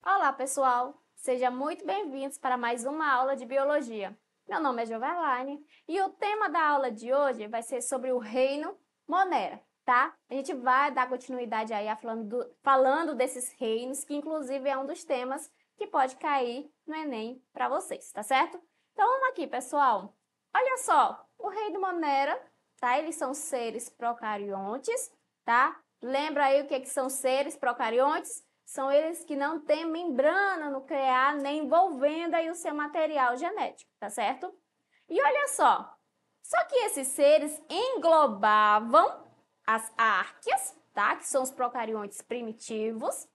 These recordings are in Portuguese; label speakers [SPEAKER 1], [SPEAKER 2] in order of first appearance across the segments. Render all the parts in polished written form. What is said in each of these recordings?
[SPEAKER 1] Olá, pessoal! Sejam muito bem-vindos para mais uma aula de Biologia. Meu nome é Joverlaine e o tema da aula de hoje vai ser sobre o reino Monera, tá? A gente vai dar continuidade aí falando desses reinos, que inclusive é um dos temas que pode cair no Enem para vocês, tá certo? Então vamos aqui, pessoal. Olha só, o reino Monera, tá? Eles são seres procariontes, tá? Lembra aí o que são seres procariontes? São eles que não têm membrana nuclear, nem envolvendo aí o seu material genético, tá certo? E olha só que esses seres englobavam as árqueas, tá? Que são os procariontes primitivos,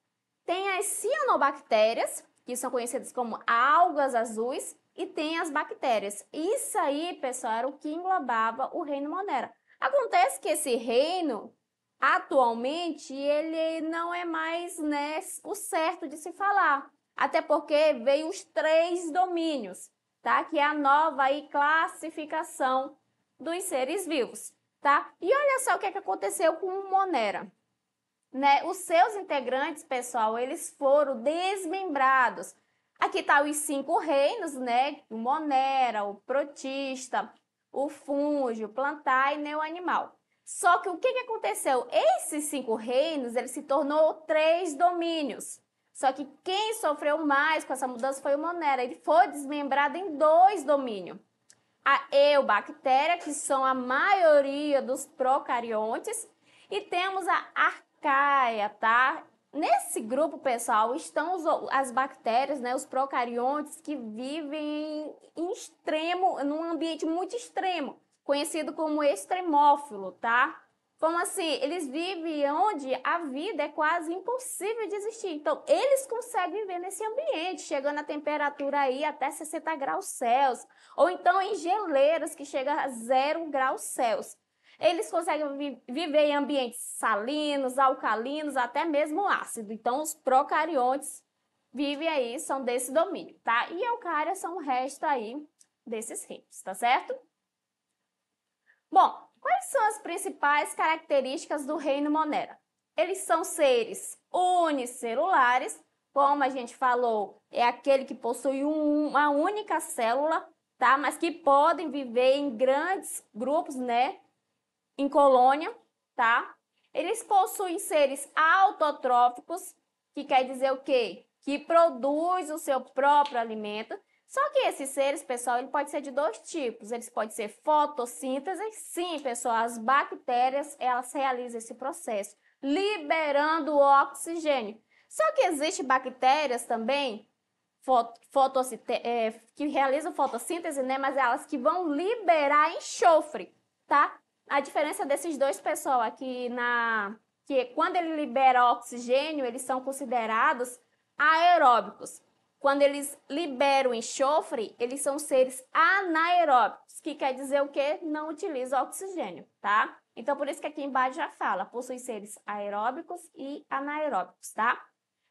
[SPEAKER 1] tem as cianobactérias, que são conhecidas como algas azuis, e tem as bactérias. Isso aí, pessoal, era o que englobava o reino Monera. Acontece que esse reino, atualmente, ele não é mais, né, o certo de se falar. Até porque veio os 3 domínios, tá? Que é a nova aí classificação dos seres vivos, tá? E olha só o que aconteceu com o Monera. Né? Os seus integrantes, pessoal, eles foram desmembrados. Aqui tá os 5 reinos, né? O Monera, o Protista, o Fúngio, o Plantar e o Animal. Só que o que aconteceu? Esses 5 reinos, ele se tornou 3 domínios. Só que quem sofreu mais com essa mudança foi o Monera. Ele foi desmembrado em 2 domínios. A eubactéria, que são a maioria dos procariontes, e temos a arcaia, tá? Nesse grupo, pessoal, estão as bactérias, né, os procariontes que vivem em extremo, num ambiente muito extremo, conhecido como extremófilo, tá? Como assim? Eles vivem onde a vida é quase impossível de existir. Então, eles conseguem viver nesse ambiente, chegando a temperatura aí até 60 graus Celsius, ou então em geleiras que chegam a 0 graus Celsius. Eles conseguem viver em ambientes salinos, alcalinos, até mesmo ácido. Então, os procariontes vivem aí, são desse domínio, tá? E eucárias são o resto aí desses reinos, tá certo? Bom, quais são as principais características do reino Monera? Eles são seres unicelulares, como a gente falou, é aquele que possui uma única célula, tá? Mas que podem viver em grandes grupos, né? Em colônia, tá? Eles possuem seres autotróficos, que quer dizer o quê? Que produz o seu próprio alimento. Só que esses seres, pessoal, ele pode ser de 2 tipos. Eles podem ser fotossíntese. Sim, pessoal, as bactérias, elas realizam esse processo, liberando o oxigênio. Só que existem bactérias também que realizam fotossíntese, né? Mas elas que vão liberar enxofre, tá? A diferença desses 2, pessoal, aqui que quando ele libera oxigênio, eles são considerados aeróbicos. Quando eles liberam enxofre, eles são seres anaeróbicos, que quer dizer o quê? Não utilizam oxigênio, tá? Então, por isso que aqui embaixo já fala, possui seres aeróbicos e anaeróbicos, tá?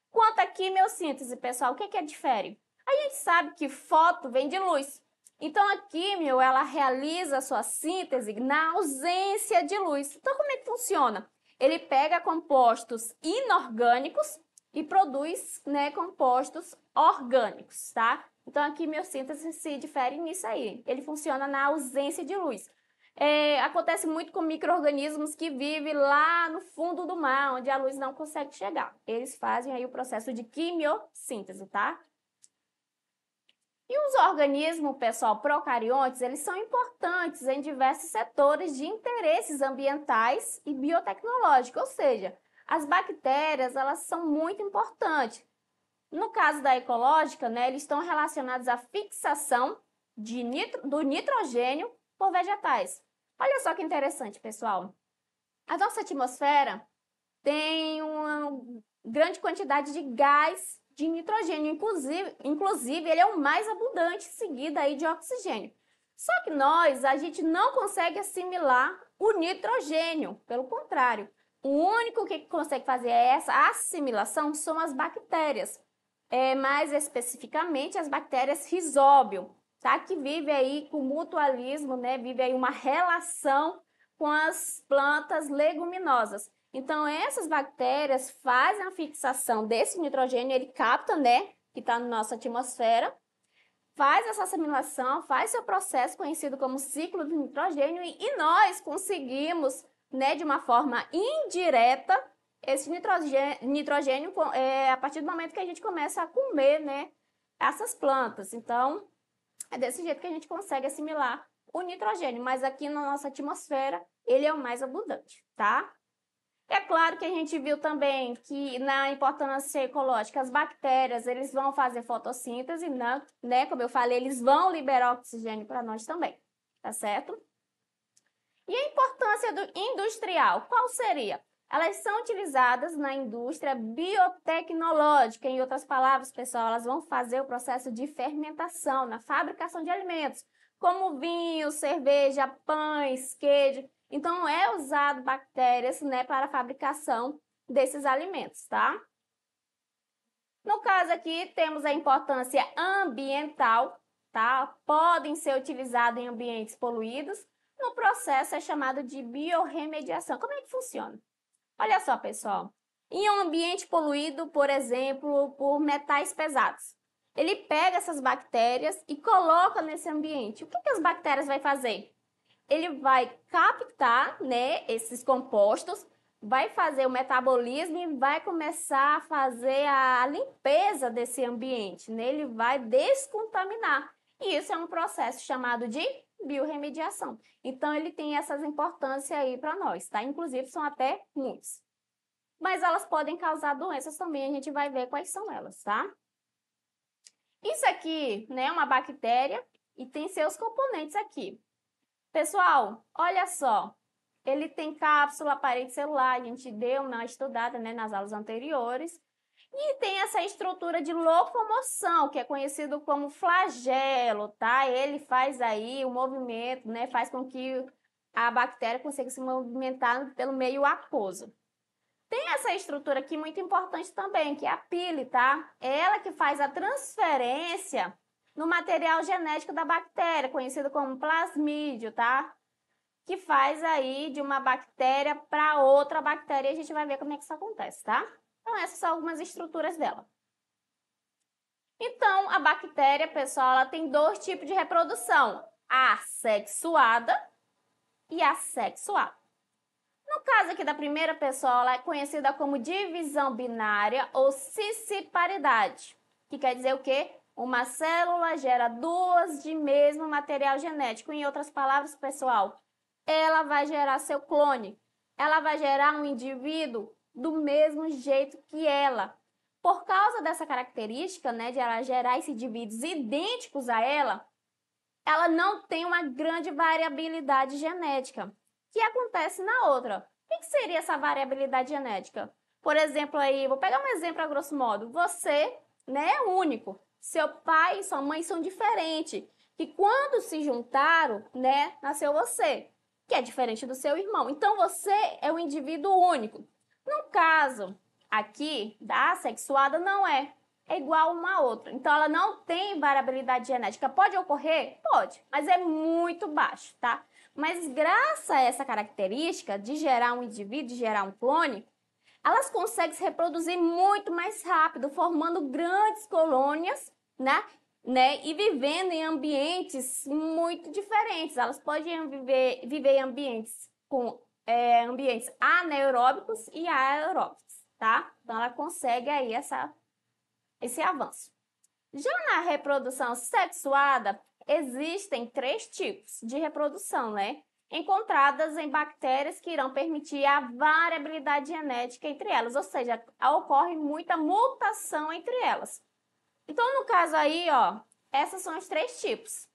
[SPEAKER 1] Quanto à quimiossíntese, pessoal, o que difere? A gente sabe que foto vem de luz. Então, a químio, ela realiza a sua síntese na ausência de luz. Então, como é que funciona? Ele pega compostos inorgânicos e produz, né, compostos orgânicos, tá? Então, a quimiossíntese se difere nisso aí. Ele funciona na ausência de luz. Acontece muito com micro-organismos que vivem lá no fundo do mar, onde a luz não consegue chegar. Eles fazem aí o processo de quimiossíntese, tá? E os organismos, pessoal, procariontes, eles são importantes em diversos setores de interesses ambientais e biotecnológicos, ou seja, as bactérias, elas são muito importantes. No caso da ecológica, né, eles estão relacionados à fixação do nitrogênio por vegetais. Olha só que interessante, pessoal. A nossa atmosfera tem uma grande quantidade de gás de nitrogênio, inclusive ele é o mais abundante, seguido aí de oxigênio. Só que a gente não consegue assimilar o nitrogênio, pelo contrário, O único que consegue fazer essa assimilação são as bactérias, mais especificamente as bactérias Rhizobium, tá? Que vive aí com mutualismo, né? Vive aí uma relação com as plantas leguminosas. Então, essas bactérias fazem a fixação desse nitrogênio, ele capta, né? Que está na nossa atmosfera, faz essa assimilação, faz seu processo conhecido como ciclo do nitrogênio e nós conseguimos, né, de uma forma indireta, esse nitrogênio a partir do momento que a gente começa a comer, né, essas plantas. Então, é desse jeito que a gente consegue assimilar o nitrogênio, mas aqui na nossa atmosfera ele é o mais abundante, tá? É claro que a gente viu também que na importância ecológica as bactérias eles vão fazer fotossíntese, né? Como eu falei, eles vão liberar oxigênio para nós também, tá certo? E a importância do industrial, qual seria? Elas são utilizadas na indústria biotecnológica, em outras palavras, pessoal, elas vão fazer o processo de fermentação na fabricação de alimentos, como vinho, cerveja, pães, queijo. Então, é usado bactérias, né, para a fabricação desses alimentos, tá? No caso aqui, temos a importância ambiental, tá? Podem ser utilizados em ambientes poluídos. No processo é chamado de biorremediação. Como é que funciona? Olha só, pessoal. Em um ambiente poluído, por exemplo, por metais pesados, ele pega essas bactérias e coloca nesse ambiente. O que as bactérias vão fazer? Ele vai captar, né, esses compostos, vai fazer o metabolismo e vai começar a fazer a limpeza desse ambiente, né? Ele vai descontaminar. E isso é um processo chamado de biorremediação. Então, ele tem essas importâncias aí para nós, tá? Inclusive, são até muitos. Mas elas podem causar doenças também, a gente vai ver quais são elas, tá? Isso aqui, né, é uma bactéria e tem seus componentes aqui. Pessoal, olha só, ele tem cápsula, parede celular, a gente deu uma estudada, né, nas aulas anteriores, e tem essa estrutura de locomoção, que é conhecido como flagelo, tá? Ele faz aí o movimento, né, faz com que a bactéria consiga se movimentar pelo meio aquoso. Tem essa estrutura aqui muito importante também, que é a pile, tá? É ela que faz a transferência no material genético da bactéria, conhecido como plasmídio, tá? Que faz aí de uma bactéria para outra bactéria e a gente vai ver como é que isso acontece, tá? Então, essas são algumas estruturas dela. Então, a bactéria, pessoal, ela tem dois tipos de reprodução, a assexuada e a sexuada. No caso aqui da primeira pessoa, ela é conhecida como divisão binária ou cisciparidade, que quer dizer o quê? Uma célula gera duas de mesmo material genético. Em outras palavras, pessoal, ela vai gerar seu clone. Ela vai gerar um indivíduo do mesmo jeito que ela. Por causa dessa característica, né, de ela gerar esses indivíduos idênticos a ela não tem uma grande variabilidade genética, que acontece na outra. O que seria essa variabilidade genética? Por exemplo, aí, vou pegar um exemplo a grosso modo. Você, né, é único. Seu pai e sua mãe são diferentes. E quando se juntaram, né, nasceu você, que é diferente do seu irmão. Então, você é um indivíduo único. No caso aqui da assexuada, não é. É igual uma a outra. Então, ela não tem variabilidade genética. Pode ocorrer? Pode, mas é muito baixo, tá? Mas graças a essa característica de gerar um indivíduo, de gerar um clone, elas conseguem se reproduzir muito mais rápido, formando grandes colônias, né? E vivendo em ambientes muito diferentes. Elas podem viver em ambientes com ambientes anaeróbicos e aeróbicos, tá? Então, ela consegue aí esse avanço. Já na reprodução sexuada, existem 3 tipos de reprodução, né? Encontradas em bactérias que irão permitir a variabilidade genética entre elas, ou seja, ocorre muita mutação entre elas. Então, no caso aí, ó, esses são os 3 tipos.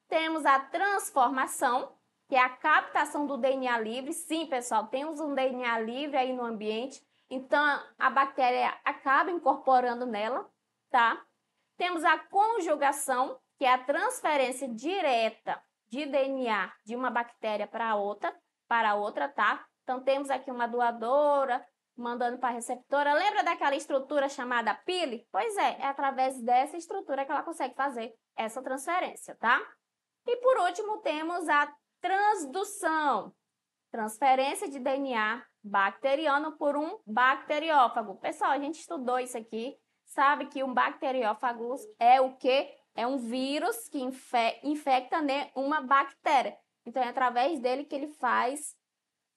[SPEAKER 1] Temos a transformação, que é a captação do DNA livre. Sim, pessoal, temos um DNA livre aí no ambiente, então a bactéria acaba incorporando nela, tá? Temos a conjugação, que é a transferência direta de DNA de uma bactéria para outra, tá? Então, temos aqui uma doadora mandando para a receptora. Lembra daquela estrutura chamada pile? Pois é através dessa estrutura que ela consegue fazer essa transferência, tá? E por último, temos a transdução, transferência de DNA bacteriano por um bacteriófago. Pessoal, a gente estudou isso aqui, sabe que um bacteriófago é o quê? É um vírus que infecta, né, uma bactéria. Então, é através dele que ele faz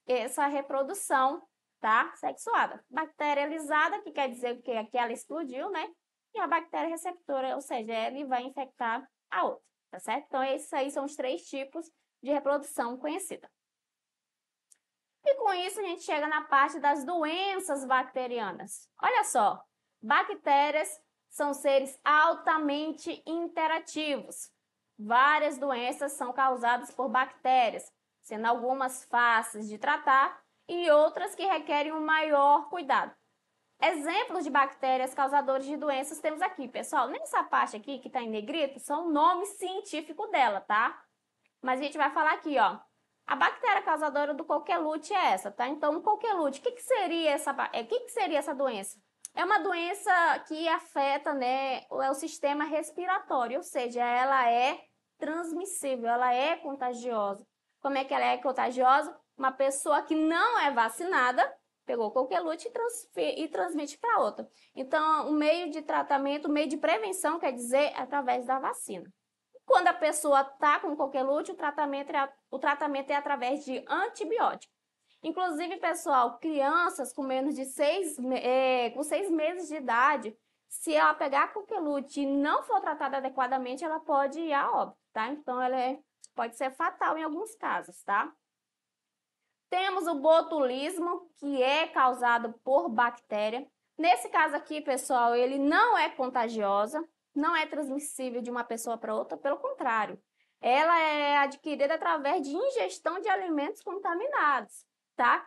[SPEAKER 1] essa reprodução, tá? Sexuada. Bacterializada, que quer dizer que ela explodiu, né? E a bactéria receptora, ou seja, ele vai infectar a outra, tá certo? Então, esses aí são os 3 tipos de reprodução conhecida. E com isso, a gente chega na parte das doenças bacterianas. Olha só, bactérias são seres altamente interativos. Várias doenças são causadas por bactérias, sendo algumas fáceis de tratar e outras que requerem um maior cuidado. Exemplos de bactérias causadoras de doenças temos aqui, pessoal. Nessa parte aqui que está em negrito, são o nome científico dela, tá? Mas a gente vai falar aqui, ó. A bactéria causadora do coqueluche é essa, tá? Então, o coqueluche, o que seria essa doença? É uma doença que afeta, né, o sistema respiratório, ou seja, ela é transmissível, ela é contagiosa. Como é que ela é contagiosa? Uma pessoa que não é vacinada pegou o coqueluche e transmite para outra. Então, o meio de tratamento, o meio de prevenção, quer dizer, através da vacina. Quando a pessoa está com coqueluche, o tratamento é através de antibiótico. Inclusive, pessoal, crianças com menos de 6 meses de idade, se ela pegar coqueluche e não for tratada adequadamente, ela pode ir a óbito, tá? Então, ela pode ser fatal em alguns casos, tá? Temos o botulismo, que é causado por bactéria. Nesse caso aqui, pessoal, ele não é contagiosa, não é transmissível de uma pessoa para outra, pelo contrário. Ela é adquirida através de ingestão de alimentos contaminados, tá?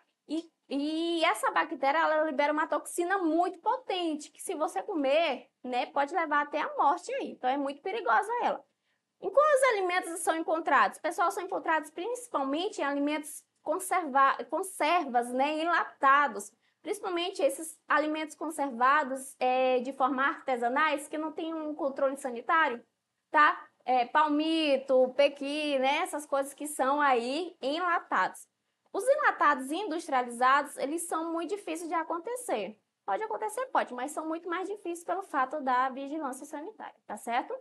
[SPEAKER 1] E essa bactéria, ela libera uma toxina muito potente, que se você comer, né, pode levar até a morte aí. Então, é muito perigosa ela. Em quais alimentos são encontrados? Pessoal, são encontrados principalmente em alimentos conservas, né, enlatados. Principalmente esses alimentos conservados de forma artesanais, que não tem um controle sanitário, tá? Palmito, pequi, né? Essas coisas que são aí enlatados. Os enlatados industrializados, eles são muito difíceis de acontecer. Pode acontecer, pode, mas são muito mais difíceis pelo fato da vigilância sanitária, tá certo?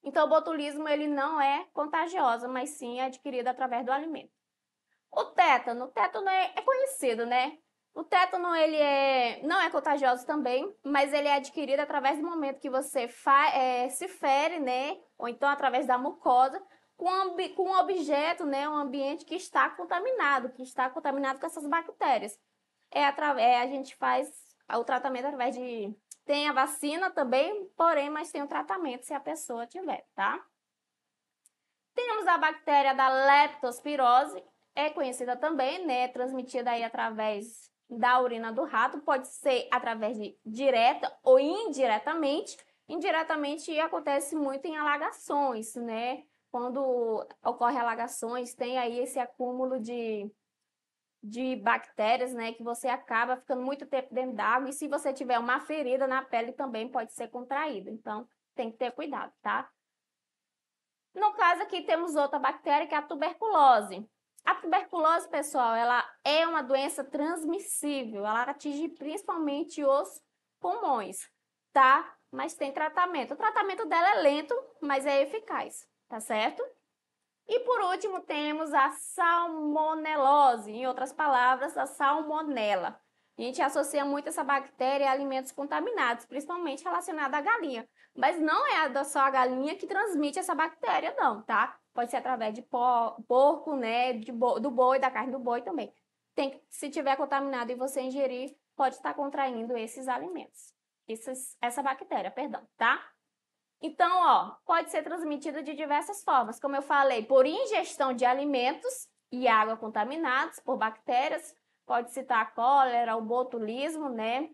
[SPEAKER 1] Então, o botulismo, ele não é contagioso, mas sim é adquirido através do alimento. O tétano é conhecido, né? O tétano, ele não é contagioso também, mas ele é adquirido através do momento que você se fere, né? Ou então através da mucosa, com um objeto, né? Um ambiente que está contaminado com essas bactérias. A gente faz o tratamento através de... Tem a vacina também, porém, mas tem o tratamento se a pessoa tiver, tá? Temos a bactéria da leptospirose, é conhecida também, né? Transmitida aí através da urina do rato, pode ser através de direta ou indiretamente. Indiretamente acontece muito em alagações, né? Quando ocorre alagações, tem aí esse acúmulo de bactérias, né? Que você acaba ficando muito tempo dentro d'água. E se você tiver uma ferida na pele, também pode ser contraída. Então, tem que ter cuidado, tá? No caso aqui, temos outra bactéria, que é a tuberculose. A tuberculose, pessoal, ela é uma doença transmissível. Ela atinge principalmente os pulmões, tá? Mas tem tratamento. O tratamento dela é lento, mas é eficaz, tá certo? E por último, temos a salmonelose, em outras palavras, a salmonela. A gente associa muito essa bactéria a alimentos contaminados, principalmente relacionada à galinha. Mas não é só a galinha que transmite essa bactéria, não, tá? Pode ser através de porco, né? Do boi, da carne do boi também. Se tiver contaminado e você ingerir, pode estar contraindo esses alimentos. Essa bactéria, perdão, tá? Então, ó, pode ser transmitido de diversas formas. Como eu falei, por ingestão de alimentos e água contaminados por bactérias. Pode citar a cólera, o botulismo, né?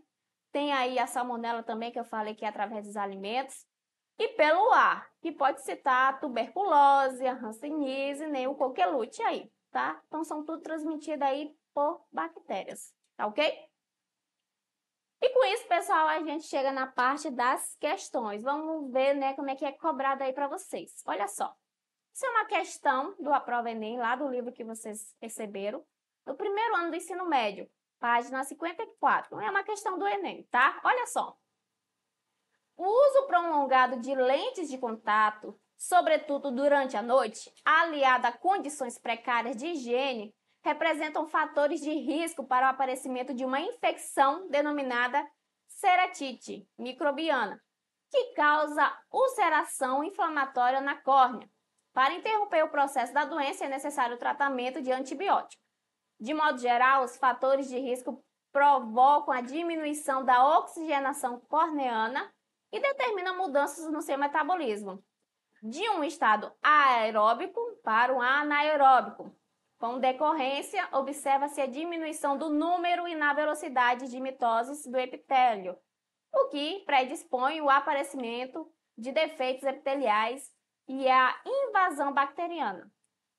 [SPEAKER 1] Tem aí a salmonela também, que eu falei que é através dos alimentos. E pelo ar, que pode citar a tuberculose, a hanseníase, nem o coqueluche aí, tá? Então, são tudo transmitidos aí por bactérias, tá ok? E com isso, pessoal, a gente chega na parte das questões. Vamos ver, né, como é que é cobrado aí para vocês. Olha só, isso é uma questão do Aprova Enem, lá do livro que vocês receberam, do primeiro ano do ensino médio, página 54. É uma questão do Enem, tá? Olha só. O uso prolongado de lentes de contato, sobretudo durante a noite, aliado a condições precárias de higiene, representam fatores de risco para o aparecimento de uma infecção denominada ceratite microbiana, que causa ulceração inflamatória na córnea. Para interromper o processo da doença, é necessário o tratamento de antibiótico. De modo geral, os fatores de risco provocam a diminuição da oxigenação corneana e determinam mudanças no seu metabolismo, de um estado aeróbico para um anaeróbico. Com decorrência, observa-se a diminuição do número e na velocidade de mitoses do epitélio, o que predispõe o aparecimento de defeitos epiteliais e a invasão bacteriana.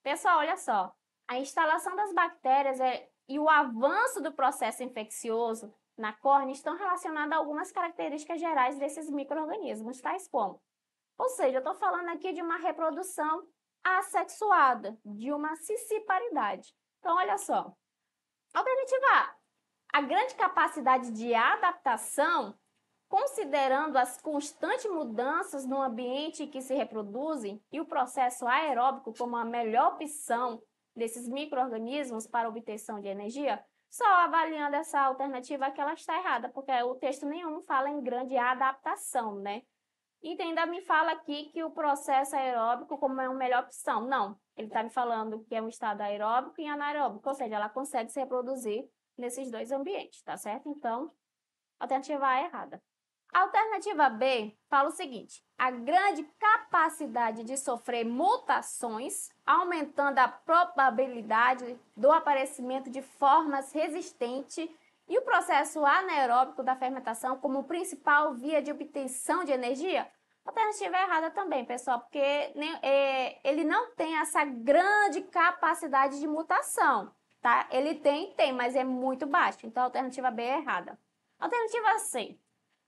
[SPEAKER 1] Pessoal, olha só, a instalação das bactérias e o avanço do processo infeccioso na córnea estão relacionados a algumas características gerais desses micro-organismos, tais como, ou seja, eu estou falando aqui de uma reprodução assexuada, de uma cisciparidade. Então, olha só, alternativa A, a grande capacidade de adaptação, considerando as constantes mudanças no ambiente em que se reproduzem e o processo aeróbico como a melhor opção desses micro-organismos para obtenção de energia, só avaliando essa alternativa que ela está errada, porque o texto nenhum fala em grande adaptação, né? E ainda me fala aqui que o processo aeróbico como é uma melhor opção. Não, ele está me falando que é um estado aeróbico e anaeróbico, ou seja, ela consegue se reproduzir nesses dois ambientes, tá certo? Então, a alternativa A é errada. A alternativa B fala o seguinte: a grande capacidade de sofrer mutações, aumentando a probabilidade do aparecimento de formas resistentes e o processo anaeróbico da fermentação como principal via de obtenção de energia. A alternativa é errada também, pessoal, porque ele não tem essa grande capacidade de mutação, tá? Ele tem, mas é muito baixo. Então, a alternativa B é errada. Alternativa C,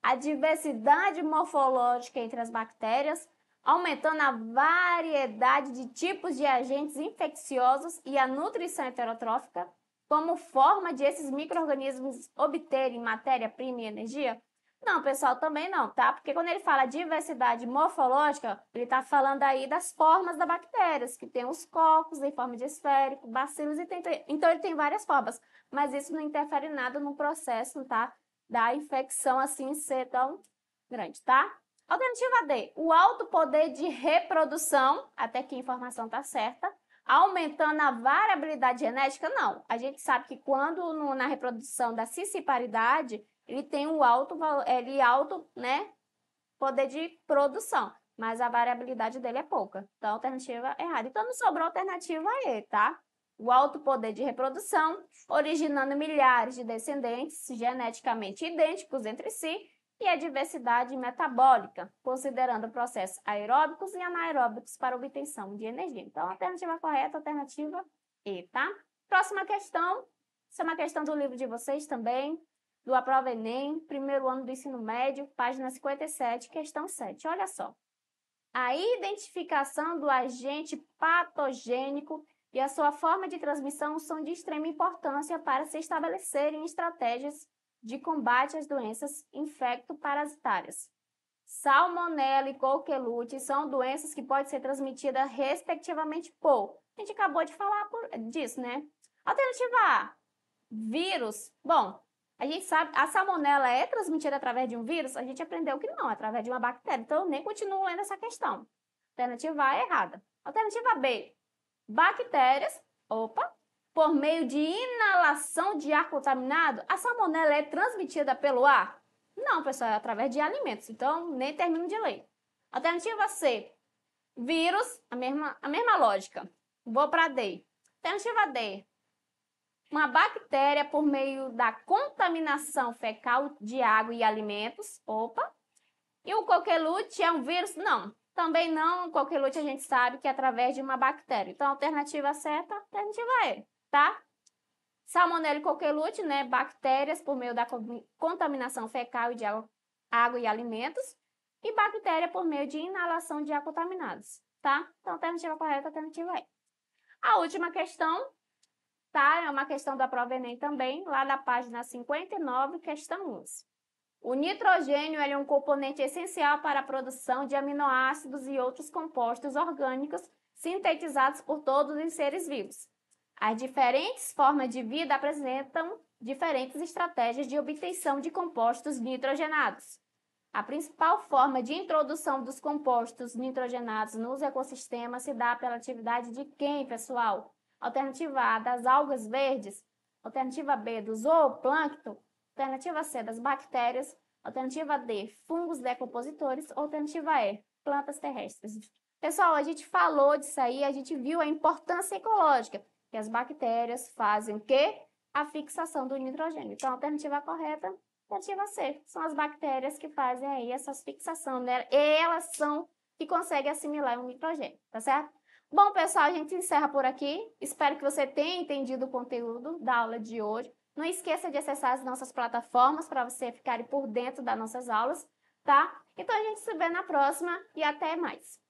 [SPEAKER 1] a diversidade morfológica entre as bactérias, aumentando a variedade de tipos de agentes infecciosos e a nutrição heterotrófica, como forma de esses micro-organismos obterem matéria-prima e energia? Não, pessoal, também não, tá? Porque quando ele fala diversidade morfológica, ele está falando aí das formas das bactérias, que tem os cocos em forma de esférico, bacilos, então ele tem várias formas, mas isso não interfere nada no processo, tá? Da infecção assim ser tão grande, tá? Alternativa D, o alto poder de reprodução, até que a informação está certa, aumentando a variabilidade genética, não. A gente sabe que quando na reprodução da cisciparidade, ele tem um alto né, poder de produção, mas a variabilidade dele é pouca. Então, a alternativa é errada. Então, não sobrou a alternativa E, tá? O alto poder de reprodução, originando milhares de descendentes geneticamente idênticos entre si, e a diversidade metabólica, considerando processos aeróbicos e anaeróbicos para obtenção de energia. Então, a alternativa correta, a alternativa E, tá? Próxima questão, isso é uma questão do livro de vocês também, do Aprova Enem, primeiro ano do ensino médio, página 57, questão 7. Olha só. A identificação do agente patogênico e a sua forma de transmissão são de extrema importância para se estabelecerem estratégias de combate às doenças infecto-parasitárias. Salmonella e coqueluche são doenças que podem ser transmitidas respectivamente por... A gente acabou de falar disso, né? Alternativa A, vírus. Bom, a gente sabe, a salmonela é transmitida através de um vírus? A gente aprendeu que não, através de uma bactéria. Então, eu nem continuo lendo essa questão. Alternativa A é errada. Alternativa B, bactérias. Opa! Por meio de inalação de ar contaminado, a salmonela é transmitida pelo ar? Não, pessoal, é através de alimentos. Então, nem termino de ler. Alternativa C, vírus, a mesma lógica. Vou para D. Alternativa D, uma bactéria por meio da contaminação fecal de água e alimentos. Opa! E o coqueluche é um vírus? Não. Também não, o coqueluche a gente sabe que é através de uma bactéria. Então, a alternativa certa, alternativa E, tá? Salmonella e coqueluche, né, bactérias por meio da contaminação fecal de água e alimentos, e bactéria por meio de inalação de ar contaminados, tá? Então, alternativa correta, alternativa E. A última questão, tá? É uma questão da prova Enem também, lá da página 59, questão 11. O nitrogênio é um componente essencial para a produção de aminoácidos e outros compostos orgânicos sintetizados por todos os seres vivos. As diferentes formas de vida apresentam diferentes estratégias de obtenção de compostos nitrogenados. A principal forma de introdução dos compostos nitrogenados nos ecossistemas se dá pela atividade de quem, pessoal? Alternativa A, das algas verdes. Alternativa B, do zooplâncton. Alternativa C, das bactérias. Alternativa D, fungos decompositores. Alternativa E, plantas terrestres. Pessoal, a gente falou disso aí, a gente viu a importância ecológica, que as bactérias fazem o quê? A fixação do nitrogênio. Então, a alternativa correta, alternativa C, são as bactérias que fazem aí essa fixação, né? E elas são que conseguem assimilar o nitrogênio, tá certo? Bom, pessoal, a gente encerra por aqui. Espero que você tenha entendido o conteúdo da aula de hoje. Não esqueça de acessar as nossas plataformas para você ficar por dentro das nossas aulas, tá? Então, a gente se vê na próxima e até mais.